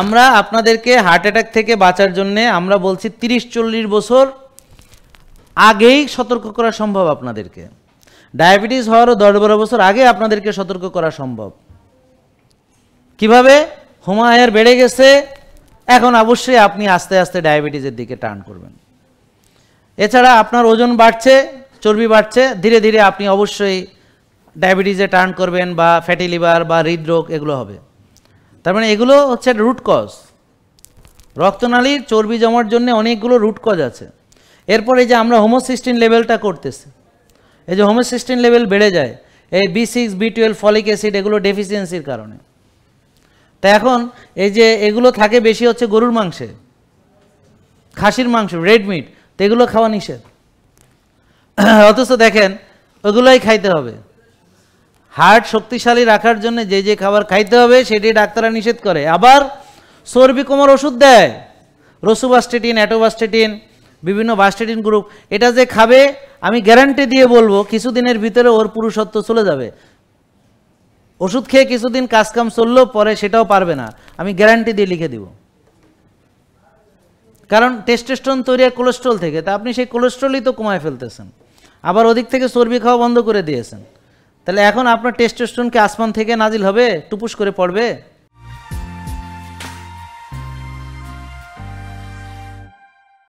আমরা আপনাদেরকে heart attack থেকে বাঁচার জন্য আমরা বলছি 30-40 বছর আগেই সতর্ক করা সম্ভব আপনাদেরকে। ডায়াবেটিস হওয়ারও 10-12 বছর আগে আপনাদেরকে সতর্ক করা সম্ভব। কিভাবে? হুমায়ুর বেড়ে গেছে, এখন অবশ্যই আপনি আস্তে আস্তে ডায়াবেটিসের দিকে টার্ন করবেন। এছাড়া আপনার ওজন বাড়ছে, চর্বি বাড়ছে, ধীরে ধীরে আপনি অবশ্যই ডায়াবেটিসে টার্ন করবেন, বা ফ্যাটি লিভার বা হৃদরোগ এগুলো হবে। তার মানে এগুলো হচ্ছে রুট কজ। রক্তনালীর চর্বি জমার জন্য অনেকগুলো রুট কজ আছে। এরপরে যে আমরা হোমোসিস্টিন লেভেলটা করতেছি, এই যে হোমোসিস্টিন লেভেল বেড়ে যায় এই B6, B12, ফলিক অ্যাসিড এগুলো ডেফিসিয়েন্সির কারণে। তা এখন এই যে এগুলো থাকে বেশি হচ্ছে গরুর মাংসে, খাসির মাংস, রেড মিট, তো এগুলো খাওয়া নিষেধ। অথচ দেখেন ওগুলোই খাইতে হবে। হার্ট শক্তিশালী রাখার জন্য যে যে খাবার খাইতে হবে সেটি ডাক্তাররা নিষেধ করে। আবার চর্বি কমার ওষুধ দেয়, রসুবাস্টেটিন, অ্যাটোবাস্টেটিন, বিভিন্ন বাস্টেটিন গ্রুপ। এটা যে খাবে আমি গ্যারান্টি দিয়ে বলবো কিছুদিনের ভিতরে ওর পুরুষত্ব চলে যাবে। ওষুধ খেয়ে কিছুদিন কাজকাম চললেও পরে সেটাও পারবে না, আমি গ্যারান্টি দিয়ে লিখে দিব। কারণ টেস্টোস্টেরন তৈরি হয় কোলেস্ট্রল থেকে, তা আপনি সেই কোলেস্ট্রলই তো কমায় ফেলতেছেন, আবার ওদিক থেকে চর্বি খাওয়া বন্ধ করে দিয়েছেন। তাহলে এখন আপনার টেস্টোস্টেরন কি আসমান থেকে নাজিল হবে, টুপুস করে পড়বে?